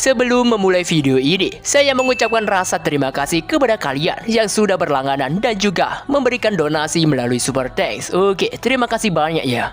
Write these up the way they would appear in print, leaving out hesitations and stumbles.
Sebelum memulai video ini, saya mengucapkan rasa terima kasih kepada kalian yang sudah berlangganan dan juga memberikan donasi melalui Super Thanks. Oke, terima kasih banyak ya.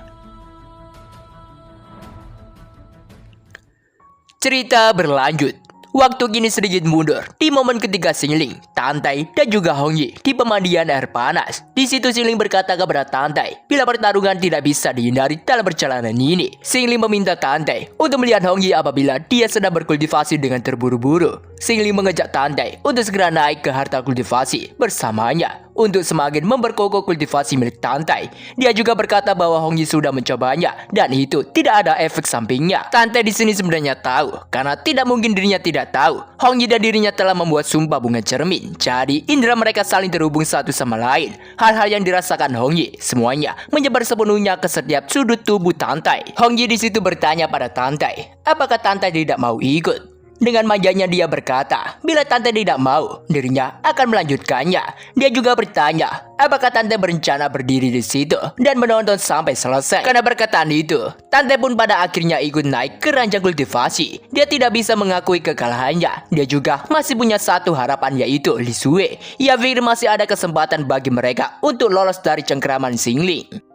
Cerita berlanjut. Waktu kini sedikit mundur di momen ketiga Xingling, Tantai, dan juga Hongyi di pemandian air panas. Di situ Xingling berkata kepada Tantai bila pertarungan tidak bisa dihindari dalam perjalanan ini. Xingling meminta Tantai untuk melihat Hongyi apabila dia sedang berkultivasi dengan terburu-buru. Xingling mengajak Tantai untuk segera naik ke harta kultivasi bersamanya untuk semakin memperkokoh kultivasi milik Tantai. Dia juga berkata bahwa Hongyi sudah mencobanya dan itu tidak ada efek sampingnya. Tantai di sini sebenarnya tahu karena tidak mungkin dirinya tidak tahu. Hongyi dan dirinya telah membuat sumpah bunga cermin. Jadi indera mereka saling terhubung satu sama lain. Hal-hal yang dirasakan Hongyi semuanya menyebar sepenuhnya ke setiap sudut tubuh Tantai. Hongyi di situ bertanya pada Tantai, apakah Tantai tidak mau ikut? Dengan manjanya dia berkata, bila Tantai tidak mau, dirinya akan melanjutkannya. Dia juga bertanya, apakah Tantai berencana berdiri di situ dan menonton sampai selesai? Karena perkataan itu, Tantai pun pada akhirnya ikut naik ke ranjang kultivasi. Dia tidak bisa mengakui kekalahannya. Dia juga masih punya satu harapan, yaitu Li Sue. Ia pikir masih ada kesempatan bagi mereka untuk lolos dari cengkeraman Xingling.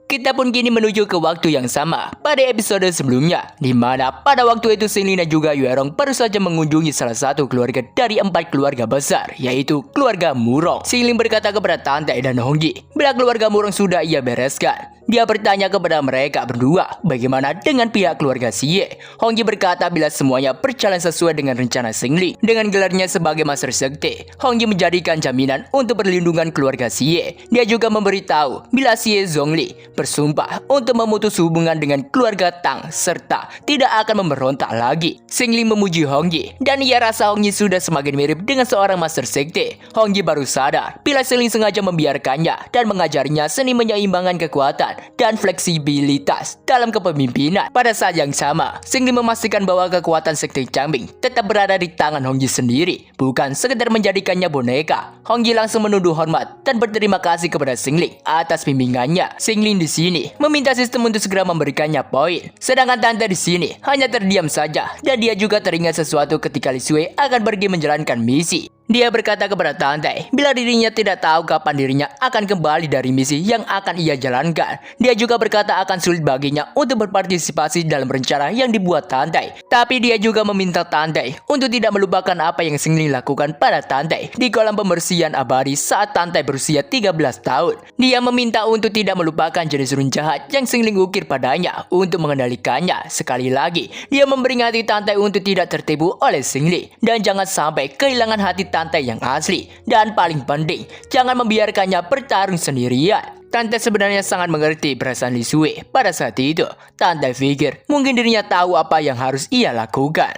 Kita pun kini menuju ke waktu yang sama pada episode sebelumnya, di mana pada waktu itu Xingling dan juga Yuerong baru saja mengunjungi salah satu keluarga dari 4 keluarga besar, yaitu keluarga Murong. Xingling berkata kepada Tantai dan Hongyi bila keluarga Murong sudah ia bereskan. Dia bertanya kepada mereka berdua bagaimana dengan pihak keluarga Xie. Hongyi berkata bila semuanya berjalan sesuai dengan rencana Xingling. Dengan gelarnya sebagai Master Sekte, Hongyi menjadikan jaminan untuk perlindungan keluarga Xie. Dia juga memberitahu bila Xie Zhongli bersumpah untuk memutus hubungan dengan keluarga Tang serta tidak akan memberontak lagi. Xingling memuji Hongyi dan ia rasa Hongyi sudah semakin mirip dengan seorang Master Sekte. Hongyi baru sadar bila Xingling sengaja membiarkannya dan mengajarinya seni menyeimbangkan kekuatan dan fleksibilitas dalam kepemimpinan. Pada saat yang sama, Xingling memastikan bahwa kekuatan Sekte Changbing tetap berada di tangan Hongyi sendiri, bukan sekedar menjadikannya boneka. Hongyi langsung menuduh hormat dan berterima kasih kepada Xingling atas bimbingannya. Xingling di sini meminta sistem untuk segera memberikannya poin, sedangkan Tantai di sini hanya terdiam saja dan dia juga teringat sesuatu ketika Li Sue akan pergi menjalankan misi. Dia berkata kepada Tantai bila dirinya tidak tahu kapan dirinya akan kembali dari misi yang akan ia jalankan. Dia juga berkata akan sulit baginya untuk berpartisipasi dalam rencana yang dibuat Tantai. Tapi dia juga meminta Tantai untuk tidak melupakan apa yang Xingling lakukan pada Tantai di kolam pembersihan abadi saat Tantai berusia 13 tahun. Dia meminta untuk tidak melupakan jenis rune jahat yang Xingling ukir padanya untuk mengendalikannya. Sekali lagi, dia memperingati Tantai untuk tidak tertipu oleh Xingling dan jangan sampai kehilangan hati Tantai yang asli. Dan paling penting, jangan membiarkannya bertarung sendirian. Tantai sebenarnya sangat mengerti perasaan Li Sue pada saat itu. Tantai pikir mungkin dirinya tahu apa yang harus ia lakukan.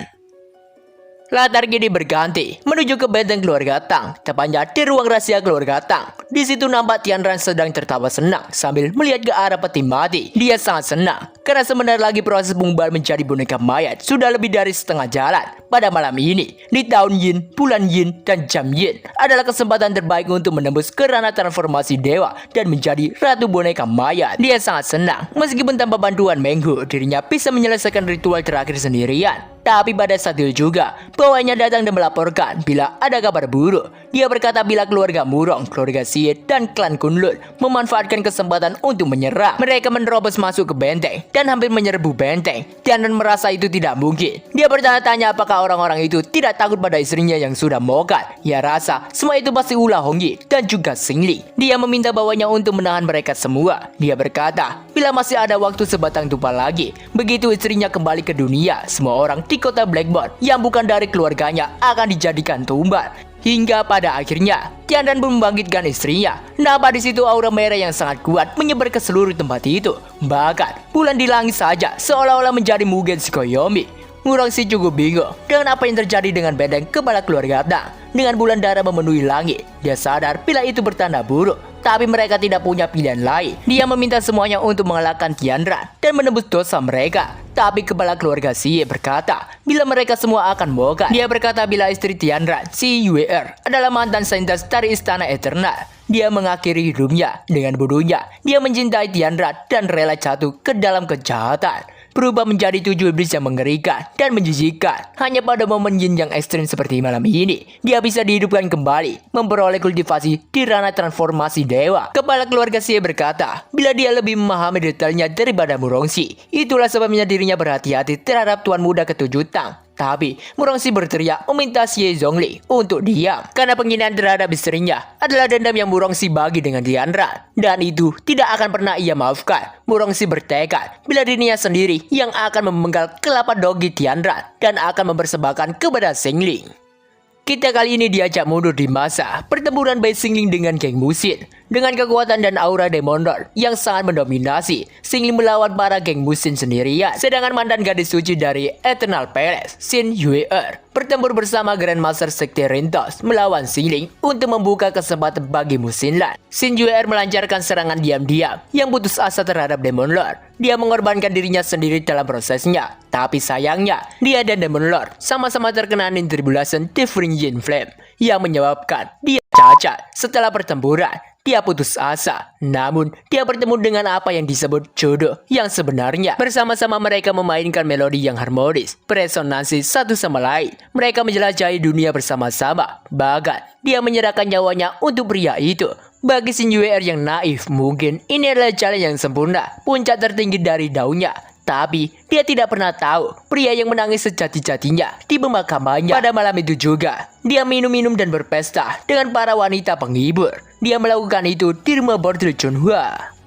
Latar kini berganti menuju ke benteng keluarga Tang, tepatnya di ruang rahasia keluarga Tang. Di situ nampak Tianran sedang tertawa senang sambil melihat ke arah peti mati. Dia sangat senang karena sebentar lagi proses pengubah menjadi boneka mayat sudah lebih dari setengah jalan. Pada malam ini, di tahun Yin, bulan Yin, dan jam Yin adalah kesempatan terbaik untuk menembus ke ranah transformasi dewa dan menjadi ratu boneka mayat. Dia sangat senang meskipun tanpa bantuan Menghu, dirinya bisa menyelesaikan ritual terakhir sendirian. Tapi pada saat itu juga, bawahnya datang dan melaporkan bila ada kabar buruk. Dia berkata bila keluarga Murong, keluarga Xie, dan klan Kunlun memanfaatkan kesempatan untuk menyerang. Mereka menerobos masuk ke benteng dan hampir menyerbu benteng. Tianran merasa itu tidak mungkin. Dia bertanya-tanya apakah orang-orang itu tidak takut pada istrinya yang sudah mokat. Ia rasa semua itu pasti ulah Hongyi dan juga Xingling. Dia meminta bawahnya untuk menahan mereka semua. Dia berkata bila masih ada waktu sebatang tupa lagi, begitu istrinya kembali ke dunia, semua orang di kota Blackboard yang bukan dari keluarganya akan dijadikan tumbal. Hingga pada akhirnya Tianran pun membangkitkan istrinya. Nampak di situ aura merah yang sangat kuat menyebar ke seluruh tempat itu. Bahkan bulan di langit saja seolah-olah menjadi Mugen Tsukuyomi. Murong sih cukup bingung dengan apa yang terjadi dengan benteng kepala keluarga Tang. Dengan bulan darah memenuhi langit, dia sadar bila itu bertanda buruk. Tapi mereka tidak punya pilihan lain. Dia meminta semuanya untuk mengalahkan Tianran dan menebus dosa mereka. Tapi kepala keluarga Xie berkata bila mereka semua akan mokat. Dia berkata bila istri Tianran, si Yuer, adalah mantan saintis dari Istana Eternal. Dia mengakhiri hidupnya dengan bodohnya. Dia mencintai Tianran dan rela jatuh ke dalam kejahatan. berubah menjadi 7 iblis yang mengerikan dan menjijikkan. Hanya pada momen yin yang ekstrim seperti malam ini, dia bisa dihidupkan kembali, memperoleh kultivasi di ranah transformasi dewa. Kepala keluarga Xie berkata, bila dia lebih memahami detailnya daripada Murongxi, itulah sebabnya dirinya berhati-hati terhadap tuan muda ketujuh Tang. Tapi Murongxi berteriak meminta Xie Zhongli untuk diam karena penghinaan terhadap istrinya adalah dendam yang Murongxi bagi dengan Tianran, dan itu tidak akan pernah ia maafkan. Murongxi bertekad bila dirinya sendiri yang akan memenggal kelapa dogi Tianran dan akan mempersembahkan kepada Xingling. Kita kali ini diajak mundur di masa pertempuran Bai Xingling dengan Geng Musin. Dengan kekuatan dan aura Demon Lord yang sangat mendominasi, Xingling melawan para Geng Musin sendirian. Sedangkan mantan gadis suci dari Eternal Palace, Xin Yue'er, bertempur bersama Grandmaster Sekte Rintos melawan Xingling untuk membuka kesempatan bagi Musinlan. Xin Yue'er melancarkan serangan diam-diam yang putus asa terhadap Demon Lord. Dia mengorbankan dirinya sendiri dalam prosesnya. Tapi sayangnya, dia dan Demon Lord sama-sama terkena Tribulation Differing Yin Flame yang menyebabkan dia cacat. Setelah pertempuran, dia putus asa. Namun, dia bertemu dengan apa yang disebut jodoh yang sebenarnya. Bersama-sama mereka memainkan melodi yang harmonis, beresonansi satu sama lain. Mereka menjelajahi dunia bersama-sama. Bahkan, dia menyerahkan nyawanya untuk pria itu. Bagi Xin Yue'er yang naif, mungkin ini adalah jalan yang sempurna, puncak tertinggi dari daunnya. Tapi, dia tidak pernah tahu pria yang menangis sejati-jatinya di pemakamannya. Pada malam itu juga, dia minum-minum dan berpesta dengan para wanita penghibur. Dia melakukan itu di rumah bordil Chunhua.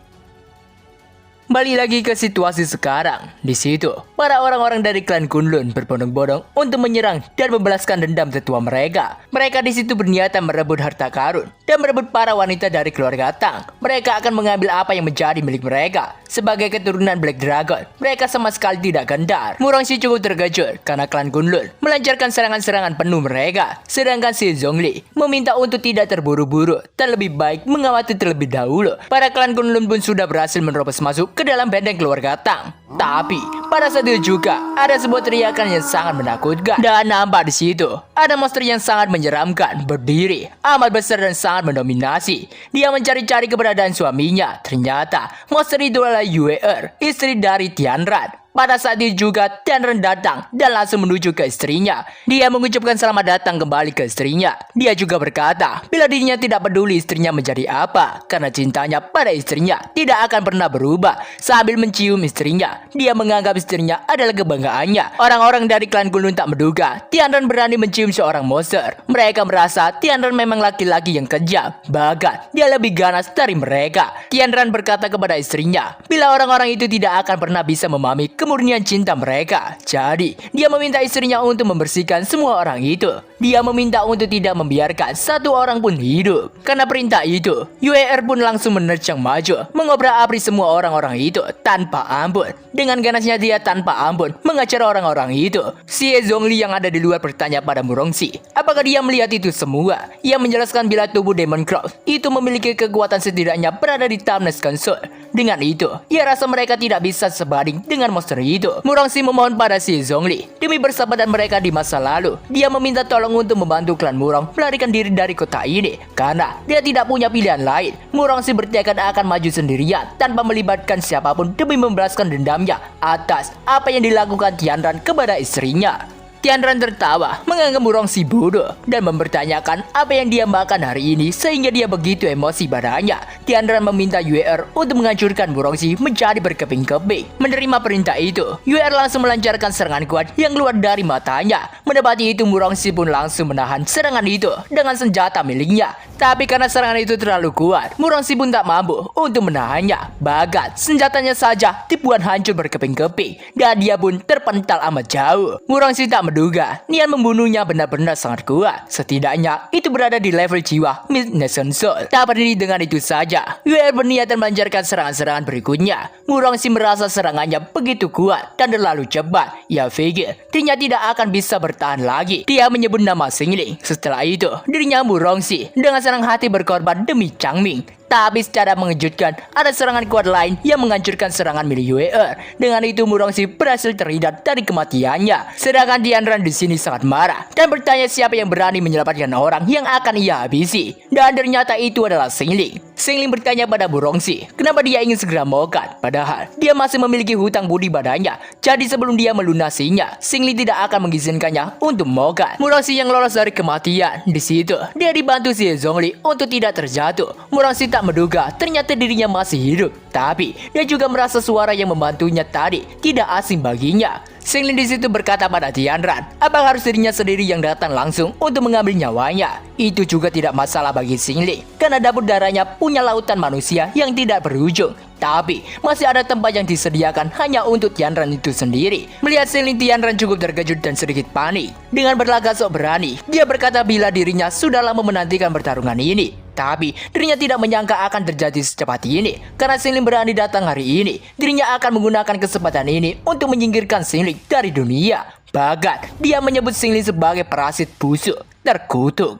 Balik lagi ke situasi sekarang. Di situ, para orang-orang dari klan Kunlun berbondong-bondong untuk menyerang dan membalaskan dendam tetua mereka. Mereka di situ berniatan merebut harta karun dan merebut para wanita dari keluarga Tang. Mereka akan mengambil apa yang menjadi milik mereka. Sebagai keturunan Black Dragon, mereka sama sekali tidak gentar. Murongxi cukup terkejut karena klan Kunlun melancarkan serangan-serangan penuh mereka. Sedangkan Xie Zhongli meminta untuk tidak terburu-buru dan lebih baik mengamati terlebih dahulu. Para klan Kunlun pun sudah berhasil menerobos masuk ke dalam benteng keluarga Tang. Tapi pada saat itu juga ada sebuah teriakan yang sangat menakutkan, dan nampak di situ ada monster yang sangat menyeramkan berdiri amat besar dan sangat mendominasi. Dia mencari-cari keberadaan suaminya. Ternyata monster itu adalah Yue'er, istri dari Tianran. Pada saat itu juga Tianran datang dan langsung menuju ke istrinya. Dia mengucapkan selamat datang kembali ke istrinya. Dia juga berkata bila dirinya tidak peduli istrinya menjadi apa, karena cintanya pada istrinya tidak akan pernah berubah. Sambil mencium istrinya, dia menganggap istrinya adalah kebanggaannya. Orang-orang dari klan Kunlun tak menduga Tianran berani mencium seorang monster. Mereka merasa Tianran memang laki-laki yang kejam. Bahkan dia lebih ganas dari mereka. Tianran berkata kepada istrinya bila orang-orang itu tidak akan pernah bisa memahami kemurnian cinta mereka. Jadi, dia meminta istrinya untuk membersihkan semua orang itu. Dia meminta untuk tidak membiarkan satu orang pun hidup. Karena perintah itu, Yue'er pun langsung menerjang maju, mengobrak-abrik semua orang-orang itu tanpa ampun. Dengan ganasnya dia tanpa ampun mengajar orang-orang itu. Xie Zhongli yang ada di luar bertanya pada Murongxi, apakah dia melihat itu semua? Ia menjelaskan bila tubuh Demon Cross itu memiliki kekuatan setidaknya berada di Timeless Console. Dengan itu, ia rasa mereka tidak bisa sebanding dengan monster itu. Murongxi memohon pada Xie Zhongli demi persahabatan mereka di masa lalu. Dia meminta tolong untuk membantu klan Murong melarikan diri dari kota ini karena dia tidak punya pilihan lain. Murongxi bertekad akan maju sendirian tanpa melibatkan siapapun demi membalaskan dendamnya atas apa yang dilakukan Tianran kepada istrinya. Tianran tertawa, menganggap Murongxi bodoh dan mempertanyakan apa yang dia makan hari ini sehingga dia begitu emosi padanya. Tianran meminta Yue'er untuk menghancurkan Murongxi menjadi berkeping-keping. Menerima perintah itu, Yue'er langsung melancarkan serangan kuat yang keluar dari matanya. Mendapati itu, Murongxi pun langsung menahan serangan itu dengan senjata miliknya. Tapi karena serangan itu terlalu kuat, Murongxi pun tak mampu untuk menahannya. Bahkan senjatanya saja dibuat hancur berkeping-keping dan dia pun terpental amat jauh. Murongxi tak menduga niat membunuhnya benar-benar sangat kuat. Setidaknya itu berada di level jiwa Mid-Nation Soul. Tak berdiri dengan itu saja, Yue'er berniat melancarkan serangan-serangan berikutnya. Murongxi merasa serangannya begitu kuat dan terlalu cepat. Ia pikir dirinya tidak akan bisa bertahan lagi. Dia menyebut nama Xingling. Setelah itu, dirinya Murongxi dengan senang hati berkorban demi Changming. Tapi secara mengejutkan, ada serangan kuat lain yang menghancurkan serangan milik Yue'er. Dengan itu, Murongxi berhasil terhindar dari kematiannya. Sedangkan Tianran di sini sangat marah dan bertanya siapa yang berani menyelamatkan orang yang akan ia habisi. Dan ternyata itu adalah Xingling. Xingling bertanya pada Bu Rongxi, kenapa dia ingin segera makan, padahal dia masih memiliki hutang budi padanya. Jadi sebelum dia melunasinya, Xingling tidak akan mengizinkannya untuk makan. Bu Rongxi yang lolos dari kematian, di situ dia dibantu si Zhongli untuk tidak terjatuh. Bu Rongxi tak menduga ternyata dirinya masih hidup, tapi dia juga merasa suara yang membantunya tadi tidak asing baginya. Xingling di situ berkata pada Tianran, apakah harus dirinya sendiri yang datang langsung untuk mengambil nyawanya? Itu juga tidak masalah bagi Xingling, karena dapur darahnya punya lautan manusia yang tidak berujung. Tapi masih ada tempat yang disediakan hanya untuk Tianran itu sendiri. Melihat Xingling, Tianran cukup terkejut dan sedikit panik. Dengan berlagak sok berani, dia berkata bila dirinya sudah lama menantikan pertarungan ini. Tapi dirinya tidak menyangka akan terjadi secepat ini. Karena Xingling berani datang hari ini, dirinya akan menggunakan kesempatan ini untuk menyingkirkan Xingling dari dunia. Bahkan dia menyebut Xingling sebagai parasit busuk terkutuk.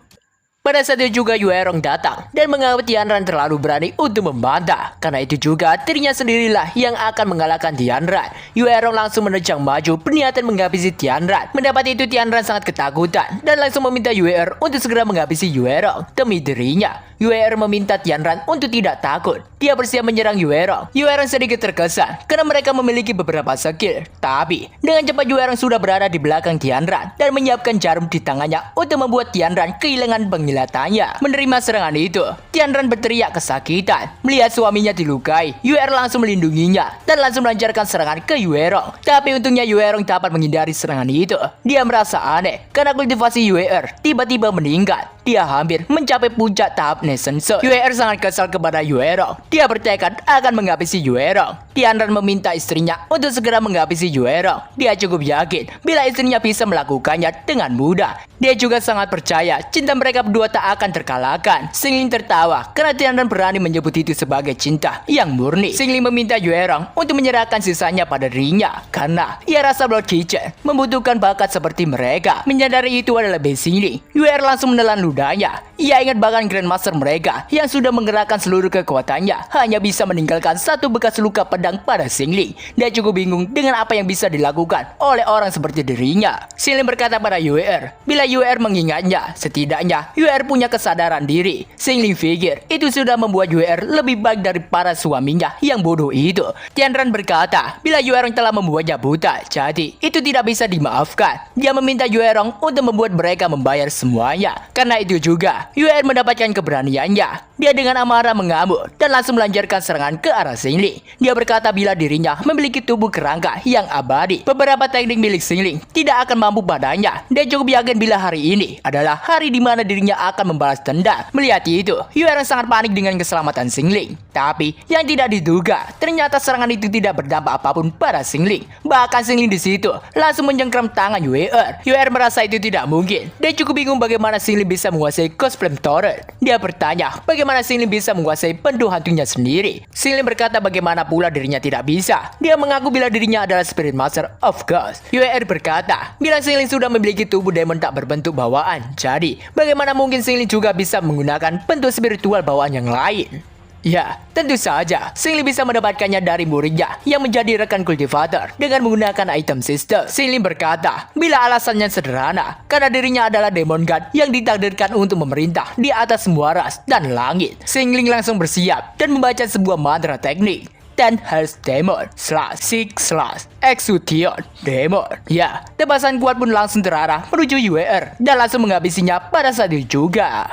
Pada saat itu juga Yue Rong datang dan menganggap Tianran terlalu berani untuk membantah. Karena itu juga dirinya sendirilah yang akan mengalahkan Tianran. Yue Rong langsung menerjang maju berniatan menghabisi Tianran. Mendapat itu Tianran sangat ketakutan dan langsung meminta Yue untuk segera menghabisi Yue Rong demi dirinya. Yue meminta Tianran untuk tidak takut. Dia bersiap menyerang Yue Rong. Yue Rong sedikit terkesan karena mereka memiliki beberapa skill. Tapi dengan cepat Yue Rong sudah berada di belakang Tianran dan menyiapkan jarum di tangannya untuk membuat Tianran kehilangan penglihatannya. Menerima serangan itu, Tianran berteriak kesakitan. Melihat suaminya dilukai, Yue langsung melindunginya dan langsung melancarkan serangan ke Yue Rong. Tapi untungnya Yue Rong dapat menghindari serangan itu. Dia merasa aneh karena kultivasi Yue tiba-tiba meningkat. Dia hampir mencapai puncak tahap Nesenso. Yue sangat kesal kepada Yue Rong. Dia bertekad akan menghabisi Yue Rong. Tianran meminta istrinya untuk segera menghabisi Yue Rong. Dia cukup yakin bila istrinya bisa melakukannya dengan mudah. Dia juga sangat percaya cinta mereka berdua tak akan terkalahkan. Xingling tertawa karena Tianran berani menyebut itu sebagai cinta yang murni. Xingling meminta Yue Rong untuk menyerahkan sisanya pada dirinya karena ia rasa Lord Kitchen membutuhkan bakat seperti mereka. Menyadari itu adalah Xingling. Yue langsung menelan ludahnya. Ia ingat bahkan Grandmaster mereka yang sudah menggerakkan seluruh kekuatannya hanya bisa meninggalkan satu bekas luka pedang pada Xingling. Dia cukup bingung dengan apa yang bisa dilakukan oleh orang seperti dirinya. Xingling berkata pada Yue, bila Yue mengingatnya, setidaknya Yue punya kesadaran diri. Xingling pikir itu sudah membuat Yue lebih baik dari para suaminya yang bodoh itu. Tianran berkata bila Yue telah membuatnya buta, jadi itu tidak bisa dimaafkan. Dia meminta Yue untuk membuat mereka membayar semuanya. Karena itu juga Yue mendapatkan keberaniannya. Dia dengan amarah mengamuk dan langsung melancarkan serangan ke arah Xingling. Dia berkata bila dirinya memiliki tubuh kerangka yang abadi. Beberapa teknik milik Xingling tidak akan mampu padanya. Dia cukup yakin bila hari ini adalah hari di mana dirinya akan membalas dendam. Melihat itu, Yue sangat panik dengan keselamatan Xingling. Tapi yang tidak diduga, ternyata serangan itu tidak berdampak apapun pada Xingling. Bahkan Xingling di situ langsung mencengkram tangan Yue. Yue merasa itu tidak mungkin. Dia cukup bingung bagaimana Xingling bisa menguasai Ghost Flame Torrent. Dia bertanya bagaimana Xingling bisa menguasai pendu hantunya sendiri. Xingling berkata bagaimana pula dirinya tidak bisa. Dia mengaku bila dirinya adalah Spirit Master of Ghost. Yue berkata bila Xingling sudah memiliki tubuh demon tak berbentuk bawaan, jadi bagaimana mungkin Xingling juga bisa menggunakan bentuk spiritual bawaan yang lain? Ya, tentu saja Xingling bisa mendapatkannya dari muridnya yang menjadi rekan kultivator dengan menggunakan item system. Xingling berkata bila alasannya sederhana, karena dirinya adalah Demon God yang ditakdirkan untuk memerintah di atas semua ras dan langit. Xingling langsung bersiap dan membaca sebuah mantra teknik. 10 Health Demon /6 Exution Demon. Ya, tebasan kuat pun langsung terarah menuju Yue dan langsung menghabisinya pada saat itu juga.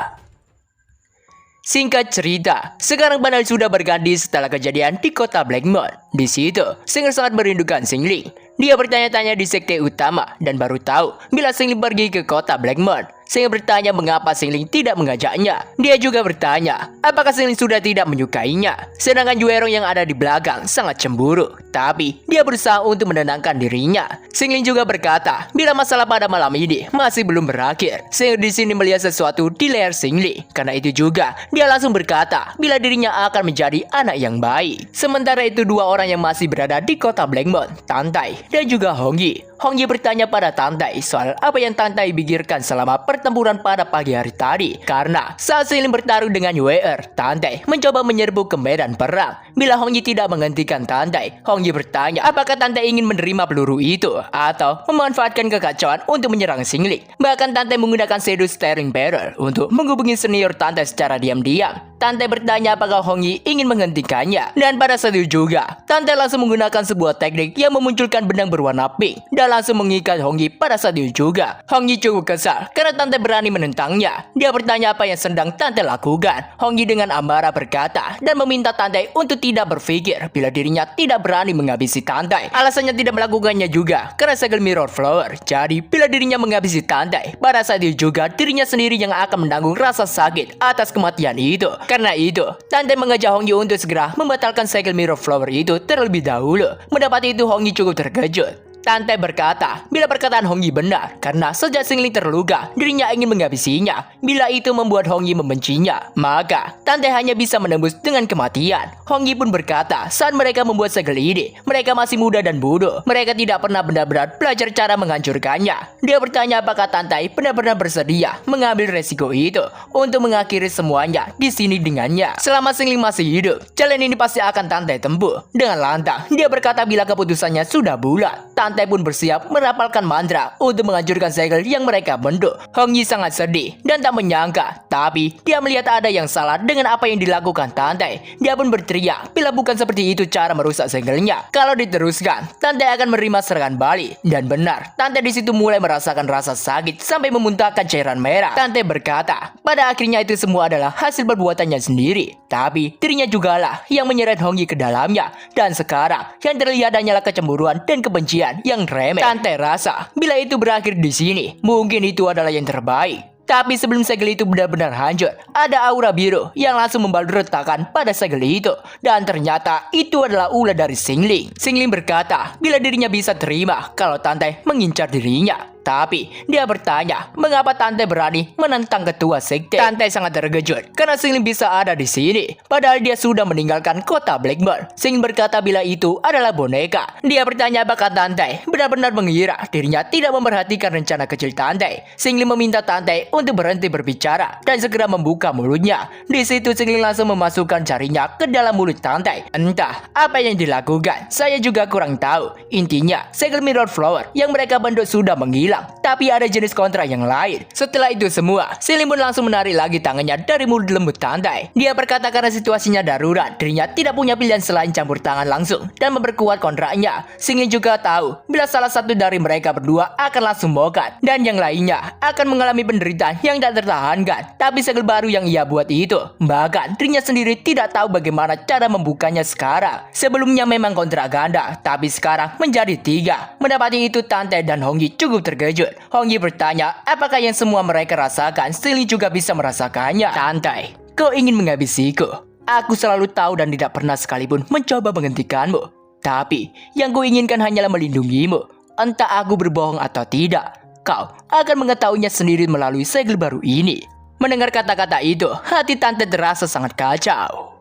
Singkat cerita, sekarang Banal sudah berganti setelah kejadian di kota Blackmon. Di situ, Xingling sangat merindukan Xingling. Dia bertanya-tanya di sekte utama dan baru tahu bila Xingling pergi ke kota Blackmon. Xingling bertanya mengapa Xingling tidak mengajaknya. Dia juga bertanya apakah Xingling sudah tidak menyukainya. Sedangkan Yue yang ada di belakang sangat cemburu. Tapi dia berusaha untuk menenangkan dirinya. Xingling juga berkata bila masalah pada malam ini masih belum berakhir. Xingling di sini melihat sesuatu di leher Xingling. Karena itu juga dia langsung berkata bila dirinya akan menjadi anak yang baik. Sementara itu dua orang yang masih berada di kota Blackmon, Tantai dan juga Hongyi. Hongyi bertanya pada Tantai soal apa yang Tantai pikirkan selama pertempuran pada pagi hari tadi. Karena saat Xingling bertarung dengan Yue, Tantai mencoba menyerbu ke medan perang. Bila Hongyi tidak menghentikan Tantai, Hongyi bertanya apakah Tantai ingin menerima peluru itu atau memanfaatkan kekacauan untuk menyerang Xingling. Bahkan Tantai menggunakan Shadow Steering Barrel untuk menghubungi senior Tantai secara diam-diam. Tante bertanya apakah Hong Yi ingin menghentikannya. Dan pada saat itu juga, Tante langsung menggunakan sebuah teknik yang memunculkan benang berwarna pink dan langsung mengikat Hong Yi pada saat itu juga. Hong Yi cukup kesal karena Tante berani menentangnya. Dia bertanya apa yang sedang Tante lakukan. Hong Yi dengan amarah berkata dan meminta Tante untuk tidak berpikir bila dirinya tidak berani menghabisi Tante. Alasannya tidak melakukannya juga karena segel mirror flower. Jadi bila dirinya menghabisi Tante, pada saat itu juga dirinya sendiri yang akan menanggung rasa sakit atas kematian itu. Karena itu, Tante mengajak Hong Yi untuk segera membatalkan segel mirror flower itu terlebih dahulu. Mendapat itu, Hong Yi cukup terkejut. Tante berkata, bila perkataan Hong Yi benar, karena sejak Xingling terluka, dirinya ingin menghabisinya. Bila itu membuat Hong Yi membencinya, maka Tante hanya bisa menembus dengan kematian. Hong Yi pun berkata, saat mereka membuat segel ini, mereka masih muda dan bodoh. Mereka tidak pernah benar-benar belajar cara menghancurkannya. Dia bertanya apakah Tante benar-benar bersedia mengambil resiko itu untuk mengakhiri semuanya di sini dengannya. Selama Xingling masih hidup, jalan ini pasti akan Tante tempuh. Dengan lantang, dia berkata bila keputusannya sudah bulat. Tante pun bersiap merapalkan mantra untuk menghancurkan segel yang mereka bentuk. Hong Yi sangat sedih dan tak menyangka, tapi dia melihat ada yang salah dengan apa yang dilakukan Tante. Dia pun berteriak bila bukan seperti itu cara merusak segelnya. Kalau diteruskan, Tante akan menerima serangan balik. Dan benar, Tante di situ mulai merasakan rasa sakit sampai memuntahkan cairan merah. Tante berkata, pada akhirnya itu semua adalah hasil perbuatannya sendiri. Tapi dirinya jugalah yang menyeret Hong Yi ke dalamnya. Dan sekarang yang terlihat hanyalah kecemburuan dan kebencian yang remeh. Tante rasa bila itu berakhir di sini, mungkin itu adalah yang terbaik. Tapi sebelum segel itu benar-benar hancur, ada aura biru yang langsung membalut retakan pada segel itu. Dan ternyata itu adalah ulah dari Xingling. Xingling berkata bila dirinya bisa terima kalau Tante mengincar dirinya. Tapi dia bertanya mengapa Tante berani menentang ketua sekte. Tante sangat terkejut karena Xingling bisa ada di sini, padahal dia sudah meninggalkan kota Blackburn. Xingling berkata bila itu adalah boneka. Dia bertanya apakah Tante benar-benar mengira dirinya tidak memperhatikan rencana kecil Tante. Xingling meminta Tante untuk berhenti berbicara dan segera membuka mulutnya. Di situ Xingling langsung memasukkan jarinya ke dalam mulut Tante. Entah apa yang dilakukan, saya juga kurang tahu. Intinya, segel mirror flower yang mereka bentuk sudah menghilang. Tapi ada jenis kontra yang lain. Setelah itu semua, Xingling pun langsung menarik lagi tangannya dari mulut lembut Tante. Dia berkata karena situasinya darurat, dirinya tidak punya pilihan selain campur tangan langsung dan memperkuat kontraknya. Xingling juga tahu bila salah satu dari mereka berdua akan langsung mokat dan yang lainnya akan mengalami penderitaan yang tak tertahankan. Tapi segel baru yang ia buat itu, bahkan dirinya sendiri tidak tahu bagaimana cara membukanya sekarang. Sebelumnya memang kontrak ganda, tapi sekarang menjadi 3. Mendapati itu Tante dan Hong Yi cukup terkejut. Hong Yi bertanya apakah yang semua mereka rasakan Xingling juga bisa merasakannya. Tante, kau ingin menghabisiku. Aku selalu tahu dan tidak pernah sekalipun mencoba menghentikanmu. Tapi yang ku inginkan hanyalah melindungimu. Entah aku berbohong atau tidak, kau akan mengetahuinya sendiri melalui segel baru ini. Mendengar kata-kata itu, hati Tante terasa sangat kacau.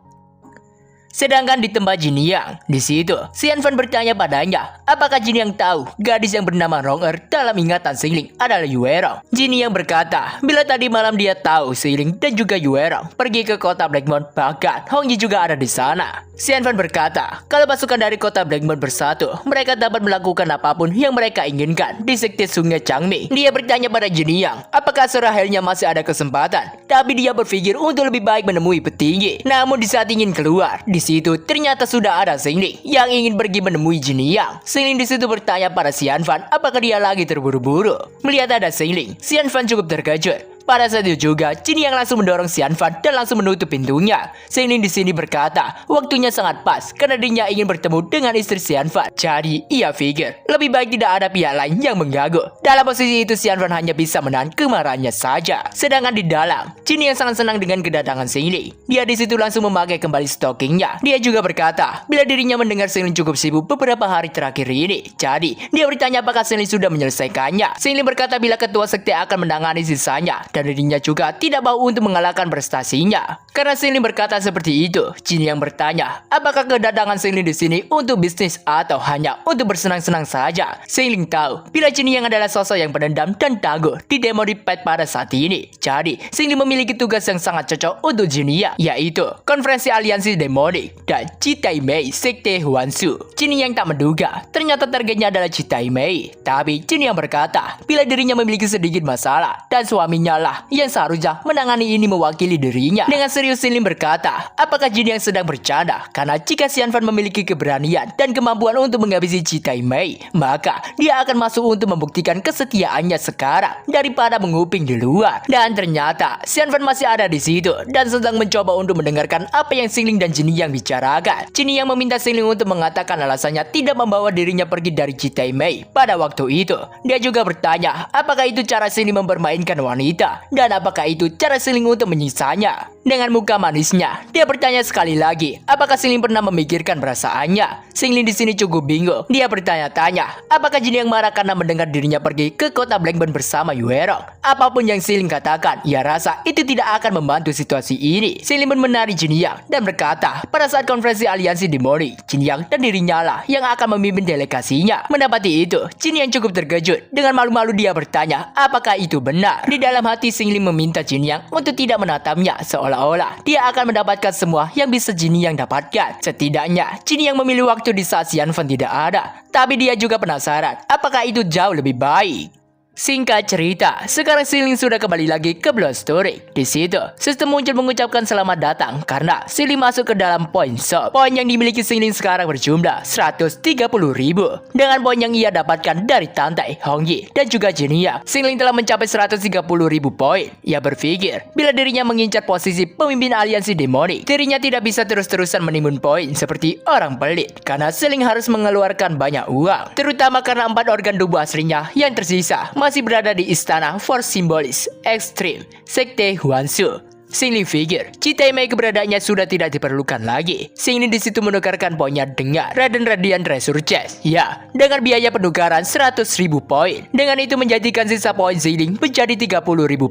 Sedangkan di tempat Jin Yang, di situ, Xian Fan bertanya padanya, apakah Jin Yang tahu gadis yang bernama Rong dalam ingatan Xingling adalah Yue Rong? Jin Yang berkata, bila tadi malam dia tahu Xingling dan juga Yue Rong pergi ke kota Blackmon, bahkan Hong Yi juga ada di sana. Xian Fan berkata, kalau pasukan dari kota Blackmon bersatu, mereka dapat melakukan apapun yang mereka inginkan di sekte Sungai Changming. Dia bertanya pada Jin Yang, apakah Surahelnya masih ada kesempatan? Tapi dia berpikir untuk lebih baik menemui petinggi. Namun di saat ingin keluar, di situ ternyata sudah ada Xingling yang ingin pergi menemui Jin Yang. Xingling di situ bertanya pada Xian Fan apakah dia lagi terburu-buru. Melihat ada Xingling, Xian Fan cukup terkejut. Pada saat itu juga, Jin Yang langsung mendorong Xian Fan dan langsung menutup pintunya. Xingling di sini berkata, waktunya sangat pas karena dirinya ingin bertemu dengan istri Xian Fan. Jadi, ia pikir lebih baik tidak ada pihak lain yang mengganggu. Dalam posisi itu, Xian Fan hanya bisa menahan kemarahannya saja. Sedangkan di dalam, Jin Yang sangat senang dengan kedatangan Xingling. Dia di situ langsung memakai kembali stockingnya. Dia juga berkata, bila dirinya mendengar Xingling cukup sibuk beberapa hari terakhir ini. Jadi, dia bertanya apakah Xingling sudah menyelesaikannya. Xingling berkata bila ketua sekte akan menangani sisanya. Dan dirinya juga tidak mau untuk mengalahkan prestasinya. Karena Xingling berkata seperti itu, Jin Yang bertanya, apakah kedatangan Xingling di sini untuk bisnis atau hanya untuk bersenang-senang saja? Xingling tahu bila Jin Yang adalah sosok yang pendendam dan tangguh di Demonic Path pada saat ini. Jadi, Xingling memiliki tugas yang sangat cocok untuk Jin Yang, yaitu konferensi aliansi Demonic dan Citai Mei sekte Huanshu. Jin Yang tak menduga ternyata targetnya adalah Citai Mei. Tapi Jin Yang berkata bila dirinya memiliki sedikit masalah dan suaminya lah yang seharusnya menangani ini mewakili dirinya. Dengan serius Xin Ling berkata, apakah jin yang sedang bercanda? Karena jika Xian Fan memiliki keberanian dan kemampuan untuk menghabisi Citai Mei, maka dia akan masuk untuk membuktikan kesetiaannya sekarang daripada menguping di luar. Dan ternyata Xian Fan masih ada di situ dan sedang mencoba untuk mendengarkan apa yang Xin Ling dan Jinny yang bicarakan. Jinny yang meminta Xin Ling untuk mengatakan alasannya tidak membawa dirinya pergi dari Citai Mei pada waktu itu. Dia juga bertanya, apakah itu cara Xin Ling mempermainkan wanita dan apakah itu cara Xin Ling untuk menyisanya. Dengan muka manisnya, dia bertanya sekali lagi, apakah Xin Ling pernah memikirkan perasaannya. Xin Ling di sini cukup bingung. Dia bertanya-tanya, apakah Jinny yang marah karena mendengar dirinya pergi ke kota Blackburn bersama Yuerong. Apapun yang Xin Ling katakan, ia rasa itu tidak akan membantu situasi ini. Xin Ling pun menari Jinny Yang dan berkata, pada saat konferensi aliansi demoni, Jinny Yang dan dirinya lah yang akan memimpin delegasinya. Mendapati itu, Jinny Yang cukup terkejut. Dengan malu-malu dia bertanya, apakah itu benar? Di dalam hati Xin Ling meminta Jinny Yang untuk tidak menatapnya, seolah-olah dia akan mendapatkan semua yang bisa Jinny Yang dapatkan. Setidaknya, Jinny Yang memilih waktu di saat Xian Fan tidak ada. Tapi dia juga penasaran, apakah itu jauh lebih baik? Singkat cerita, sekarang Xin Ling sudah kembali lagi ke Blood Story. Di situ, sistem muncul mengucapkan selamat datang karena Xin Ling masuk ke dalam poin shop. Poin yang dimiliki Xin Ling sekarang berjumlah 130.000. Dengan poin yang ia dapatkan dari Tantai, Hong Yi, dan juga Jinny Yang, Xin Ling telah mencapai 130.000 poin. Ia berpikir, bila dirinya mengincar posisi pemimpin aliansi demoni, dirinya tidak bisa terus-terusan menimbun poin seperti orang pelit. Karena Xin Ling harus mengeluarkan banyak uang, terutama karena 4 organ tubuh aslinya yang tersisa masih berada di istana Force Symbolis Extreme Sekte Huanshu. Xin Ling pikir Citai Mei keberadaannya sudah tidak diperlukan lagi. Xin Ling di situ menukarkan poinnya dengan Raden Radiant Treasure Chest. Ya, dengan biaya penukaran 100.000 poin. Dengan itu menjadikan sisa poin Xin Ling menjadi 30.000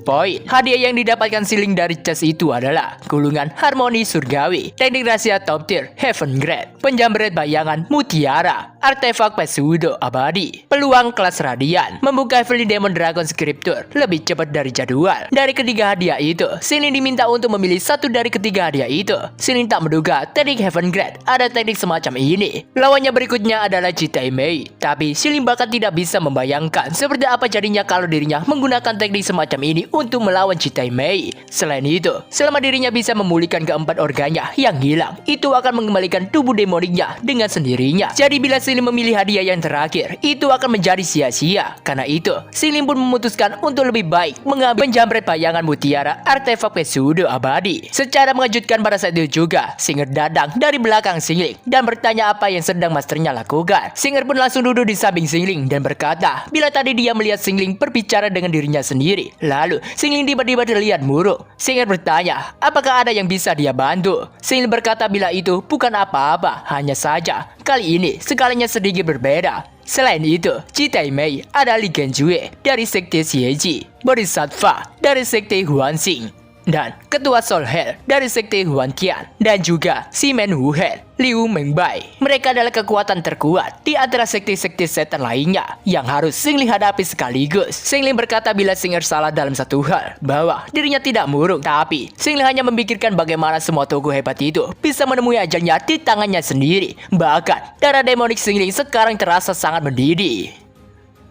poin. Hadiah yang didapatkan Xin Ling dari chest itu adalah gulungan harmoni surgawi, teknik rahasia top tier Heaven Grade, penjambret bayangan mutiara, artefak pseudo abadi, peluang kelas radian, membuka Heavenly Demon Dragon Scripture lebih cepat dari jadwal. Dari ketiga hadiah itu, Xin Ling diminta untuk memilih satu dari ketiga hadiah itu. Xin Ling tak menduga teknik Heaven Grade ada teknik semacam ini. Lawannya berikutnya adalah Citai Mei. Tapi Xin Ling bahkan tidak bisa membayangkan seperti apa jadinya kalau dirinya menggunakan teknik semacam ini untuk melawan Citai Mei. Selain itu, selama dirinya bisa memulihkan keempat organnya yang hilang, itu akan mengembalikan tubuh demoniknya dengan sendirinya. Jadi bila Xin Ling memilih hadiah yang terakhir, itu akan menjadi sia-sia. Karena itu, Xin Ling pun memutuskan untuk lebih baik mengambil penjambret bayangan mutiara artefak pseudo abadi. Secara mengejutkan pada saat itu juga, Singer datang dari belakang Xin Ling dan bertanya apa yang sedang masternya lakukan. Singer pun langsung duduk di samping Xin Ling dan berkata, bila tadi dia melihat Xin Ling berbicara dengan dirinya sendiri. Lalu, Xin Ling tiba-tiba terlihat murung. Singer bertanya, apakah ada yang bisa dia bantu? Xin Ling berkata bila itu bukan apa-apa, hanya saja kali ini skalanya sedikit berbeda. Selain itu, Citai Mei ada Li Genjue dari Sekte Xieji, Bodhisattva dari Sekte Huanxing, dan Ketua Soul Hell dari Sekte Huantian, dan juga Simen Wu Hell, Liu Mengbai. Mereka adalah kekuatan terkuat di antara sekte-sekte setan lainnya yang harus Xin Ling hadapi sekaligus. Xin Ling berkata bila Singer salah dalam satu hal, bahwa dirinya tidak murung, tapi Xin Ling hanya memikirkan bagaimana semua tokoh hebat itu bisa menemui ajalnya di tangannya sendiri. Bahkan, darah demonik Xin Ling sekarang terasa sangat mendidih.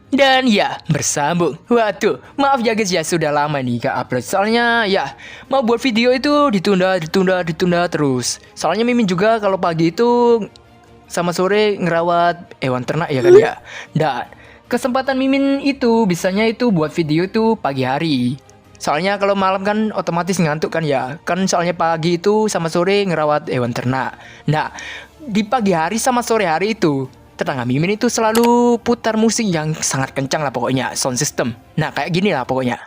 Dan ya, bersambung. Waduh, maaf ya guys ya, sudah lama nih gak upload. Soalnya ya, mau buat video itu ditunda terus. Soalnya Mimin juga kalau pagi itu sama sore ngerawat hewan ternak ya kan ya. Dan kesempatan Mimin itu bisanya itu buat video itu pagi hari. Soalnya kalau malam kan otomatis ngantuk kan ya. Kan soalnya pagi itu sama sore ngerawat hewan ternak. Nah, di pagi hari sama sore hari itu tetangga Mimin itu selalu putar musik yang sangat kencang lah pokoknya, sound system. Nah kayak gini lah pokoknya.